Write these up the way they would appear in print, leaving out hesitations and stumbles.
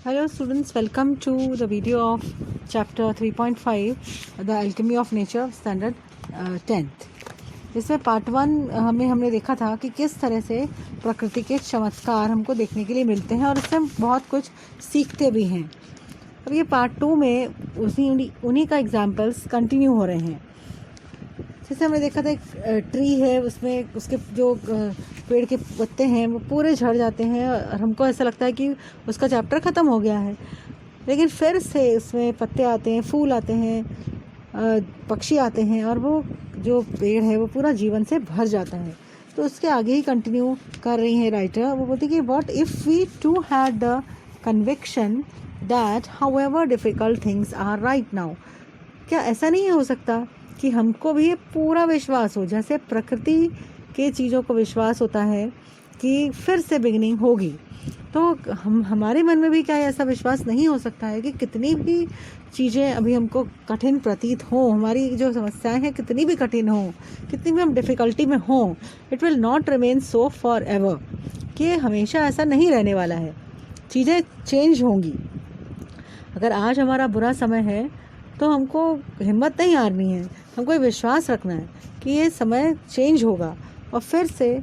Hello students, welcome to the video of chapter 3.5 The Alchemy of Nature standard 10th। इसमें part 1 हमने देखा था कि किस तरह से प्रकृति के चमत्कार हमको देखने के लिए मिलते हैं और इससे हम बहुत कुछ सीखते भी हैं। अब ये पार्ट 2 में उन्हीं का एग्जाम्पल्स कंटिन्यू हो रहे हैं। जैसे हमने देखा था एक ट्री है, उसमें उसके जो पेड़ के पत्ते हैं वो पूरे झड़ जाते हैं और हमको ऐसा लगता है कि उसका चैप्टर ख़त्म हो गया है, लेकिन फिर से उसमें पत्ते आते हैं, फूल आते हैं, पक्षी आते हैं और वो जो पेड़ है वो पूरा जीवन से भर जाता है। तो उसके आगे ही कंटिन्यू कर रही है राइटर। वो बोलती कि what if we too had the conviction that however difficult things are right now, क्या ऐसा नहीं हो सकता कि हमको भी ये पूरा विश्वास हो, जैसे प्रकृति के चीज़ों को विश्वास होता है कि फिर से बिगनिंग होगी, तो हमारे मन में भी क्या ऐसा विश्वास नहीं हो सकता है कि कितनी भी चीज़ें अभी हमको कठिन प्रतीत हों, हमारी जो समस्याएं हैं कितनी भी कठिन हों, कितनी भी हम डिफ़िकल्टी में हों, it will not remain so for ever, कि हमेशा ऐसा नहीं रहने वाला है, चीज़ें चेंज होंगी। अगर आज हमारा बुरा समय है तो हमको हिम्मत नहीं हारनी है, हमको ये विश्वास रखना है कि ये समय चेंज होगा और फिर से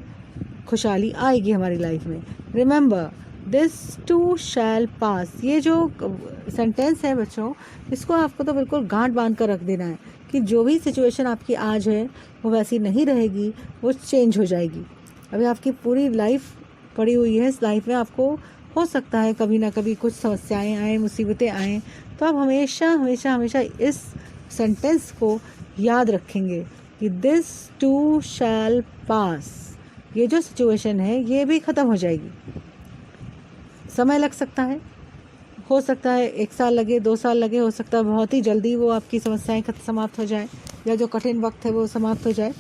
खुशहाली आएगी हमारी लाइफ में। रिमेंबर दिस टू शैल पास, ये जो सेंटेंस है बच्चों, इसको आपको तो बिल्कुल गांठ बांध कर रख देना है कि जो भी सिचुएशन आपकी आज है वो वैसी नहीं रहेगी, वो चेंज हो जाएगी। अभी आपकी पूरी लाइफ पड़ी हुई है, इस लाइफ में आपको हो सकता है कभी ना कभी कुछ समस्याएं आएँ, मुसीबतें आएँ, तो आप हमेशा हमेशा हमेशा इस सेंटेंस को याद रखेंगे कि दिस टू शैल पास, ये जो सिचुएशन है ये भी ख़त्म हो जाएगी। समय लग सकता है, हो सकता है 1 साल लगे, 2 साल लगे, हो सकता है बहुत ही जल्दी वो आपकी समस्याएं समाप्त हो जाए या जो कठिन वक्त है वो समाप्त हो जाए,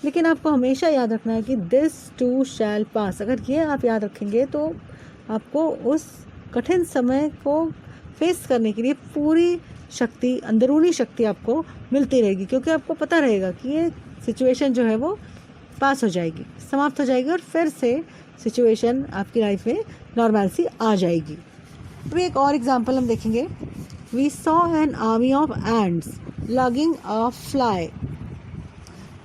लेकिन आपको हमेशा याद रखना है कि दिस टू शैल पास। अगर ये आप याद रखेंगे तो आपको उस कठिन समय को फेस करने के लिए पूरी शक्ति, अंदरूनी शक्ति आपको मिलती रहेगी, क्योंकि आपको पता रहेगा कि ये सिचुएशन जो है वो पास हो जाएगी, समाप्त हो जाएगी और फिर से सिचुएशन आपकी लाइफ में नॉर्मैलिटी आ जाएगी। तो एक और एग्जांपल हम देखेंगे। We saw an army of ants lugging a fly.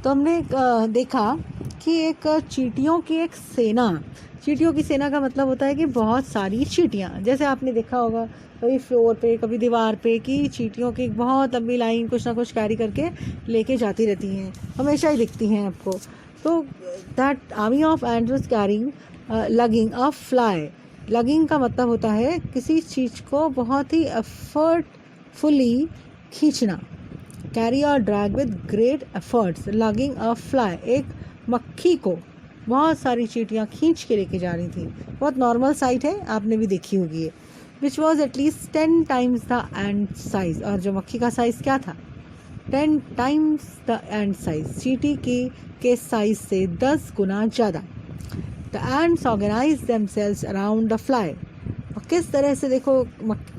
तो हमने देखा कि एक चींटियों की एक सेना, चींटियों की सेना का मतलब होता है कि बहुत सारी चींटियाँ, जैसे आपने देखा होगा कभी फ्लोर पे, कभी दीवार पे, कि चींटियों की एक बहुत लंबी लाइन कुछ ना कुछ कैरी करके लेके जाती रहती हैं, हमेशा ही दिखती हैं आपको। तो that army of ends was carrying logging a fly. Logging का मतलब होता है किसी चीज़ को बहुत ही एफर्टफुली खींचना, कैरी और drag with great efforts. Logging a fly, एक मक्खी को बहुत सारी चींटियाँ खींच के लेके जा रही थी। बहुत नॉर्मल साइट है, आपने भी देखी होगी ये। Which was at least 10 times the end size, और जो मक्खी का साइज़ क्या था, 10 टाइम्स द एंड साइज, चींटी के साइज से 10 गुना ज़्यादा। The ants organise themselves around the fly. और किस तरह से देखो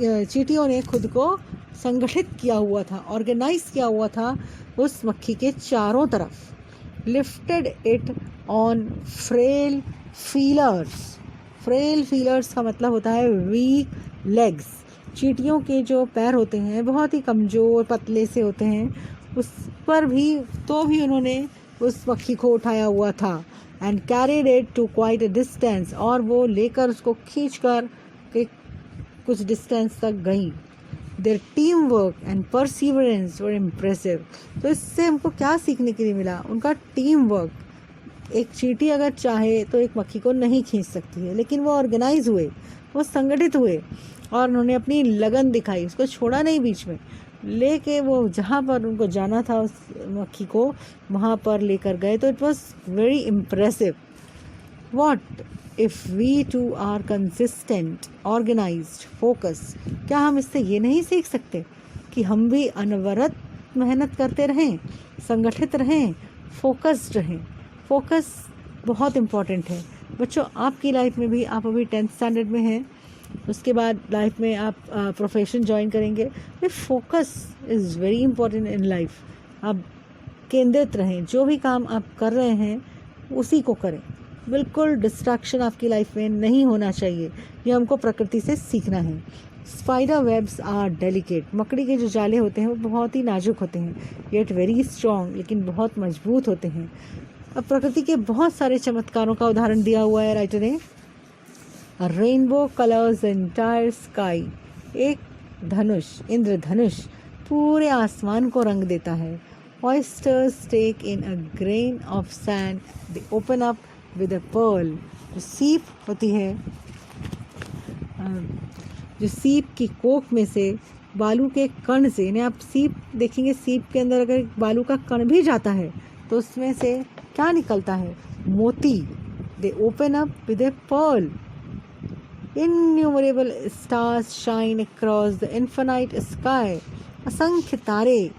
चींटियों ने खुद को संगठित किया हुआ था, ऑर्गेनाइज किया हुआ था उस मक्खी के चारों तरफ। Lifted it on frail feelers. Frail feelers का मतलब होता है वीक लेग्स। चींटियों के जो पैर होते हैं बहुत ही कमज़ोर पतले से होते हैं, उस पर भी तो भी उन्होंने उस मक्खी को उठाया हुआ था। And carried it to quite a distance, और वो लेकर उसको खींचकर कुछ डिस्टेंस तक गई। Their team work and perseverance were impressive. तो इससे हमको क्या सीखने के लिए मिला, उनका टीम वर्क। एक चींटी अगर चाहे तो एक मक्खी को नहीं खींच सकती है, लेकिन वो ऑर्गेनाइज हुए, वो संगठित हुए और उन्होंने अपनी लगन दिखाई, उसको छोड़ा नहीं, बीच में लेके वो जहाँ पर उनको जाना था उस मक्खी को वहाँ पर लेकर गए। तो it was very impressive. What if we too are consistent, organised, focus, क्या हम इससे ये नहीं सीख सकते कि हम भी अनवरत मेहनत करते रहें, संगठित रहें, फोकस्ड रहें। फोकस बहुत इम्पॉर्टेंट है बच्चों आपकी लाइफ में भी। आप अभी 10th स्टैंडर्ड में हैं, उसके बाद लाइफ में आप प्रोफेशन ज्वाइन करेंगे। Focus is very important in life. आप केंद्रित रहें, जो भी काम आप कर रहे हैं उसी को करें, बिल्कुल डिस्ट्रैक्शन आपकी लाइफ में नहीं होना चाहिए, ये हमको प्रकृति से सीखना है। स्पाइडर वेब्स आर डेलिकेट, मकड़ी के जो जाले होते हैं वो बहुत ही नाजुक होते हैं, येट वेरी स्ट्रॉन्ग, लेकिन बहुत मजबूत होते हैं। अब प्रकृति के बहुत सारे चमत्कारों का उदाहरण दिया हुआ है राइटर ने। रेनबो कलर्स एंटायर स्काई, एक धनुष, इंद्रधनुष पूरे आसमान को रंग देता है। Oysters take in a grain of sand, they open up with a pearl, जो सीप होती है, जो सीप की कोख में से बालू के कण से, यानी आप सीप देखेंगे, सीप के अंदर अगर बालू का कण भी जाता है तो उसमें से क्या निकलता है, मोती। They open up with a pearl, innumerable stars shine across the infinite sky, असंख्य तारे,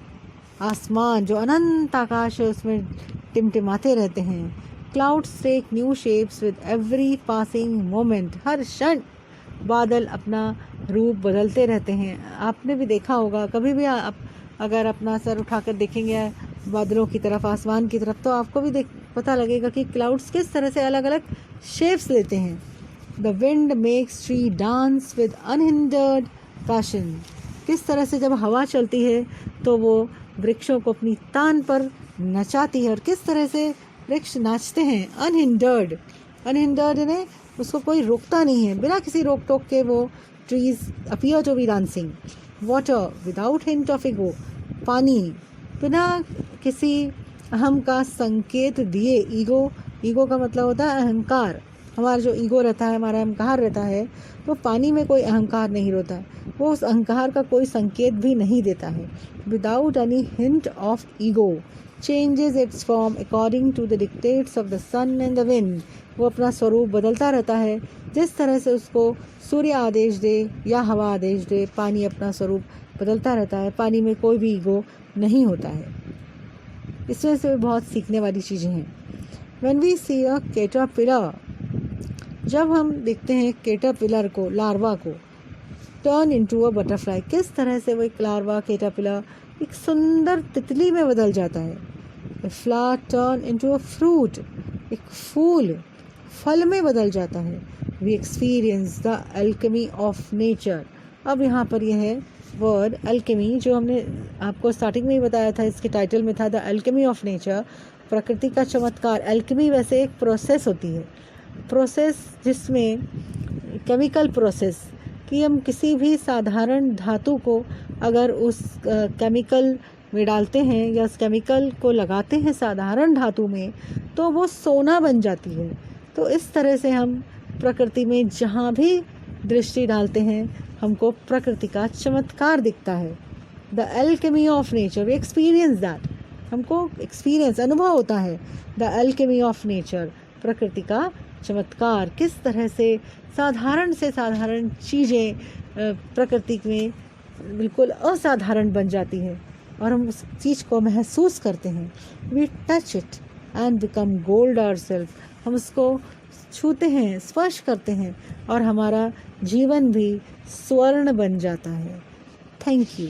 आसमान जो अनंत आकाश है उसमें टिमटिमाते रहते हैं। Clouds take new shapes with every passing moment, हर क्षण बादल अपना रूप बदलते रहते हैं। आपने भी देखा होगा, कभी भी आप अगर अपना सर उठाकर देखेंगे बादलों की तरफ, आसमान की तरफ, तो आपको भी पता लगेगा कि क्लाउड्स किस तरह से अलग अलग शेप्स लेते हैं। The wind makes tree dance with unhindered passion, किस तरह से जब हवा चलती है तो वो वृक्षों को अपनी तान पर नचाती है, और किस तरह से वृक्ष नाचते हैं अनहिंडर्ड। अनहिंडर्ड ने उसको कोई रोकता नहीं है, बिना किसी रोक टोक के वो trees appear to be dancing. Water without hint of ego, पानी बिना किसी अहम का संकेत दिए। ईगो का मतलब होता है अहंकार, हमारा जो ईगो रहता है, हमारा अहंकार रहता है, तो पानी में कोई अहंकार नहीं होता है, वो उस अहंकार का कोई संकेत भी नहीं देता है। Without any hint of ego changes its form according to the dictates of the sun and the wind, वो अपना स्वरूप बदलता रहता है जिस तरह से उसको सूर्य आदेश दे या हवा आदेश दे, पानी अपना स्वरूप बदलता रहता है। पानी में कोई भी ईगो नहीं होता है। इस वजह से बहुत सीखने वाली चीज़ें हैं। When we see a caterpillar, जब हम देखते हैं कैटरपिलर को, लार्वा को, टर्न इनटू अ बटरफ्लाई, किस तरह से वो एक लार्वा कैटरपिलर एक सुंदर तितली में बदल जाता है। A flower turn into a fruit, एक फूल फल में बदल जाता है। We experience the alchemy of nature. अब यहाँ पर यह है वर्ड अल्केमी, जो हमने आपको स्टार्टिंग में ही बताया था, इसके टाइटल में था द अल्केमी ऑफ नेचर, प्रकृति का चमत्कार। अल्केमी वैसे एक प्रोसेस होती है, प्रोसेस जिसमें केमिकल प्रोसेस, कि हम किसी भी साधारण धातु को अगर उस केमिकल में डालते हैं या उस केमिकल को लगाते हैं साधारण धातु में, तो वो सोना बन जाती है। तो इस तरह से हम प्रकृति में जहाँ भी दृष्टि डालते हैं हमको प्रकृति का चमत्कार दिखता है। The alchemy of nature, we experience that, हमको एक्सपीरियंस, अनुभव होता है। द अल्केमी ऑफ नेचर, प्रकृति का चमत्कार, किस तरह से साधारण से साधारण चीज़ें प्रकृति में बिल्कुल असाधारण बन जाती है और हम उस चीज़ को महसूस करते हैं। We touch it and become gold ourselves, हम उसको छूते हैं, स्पर्श करते हैं और हमारा जीवन भी स्वर्ण बन जाता है। Thank you.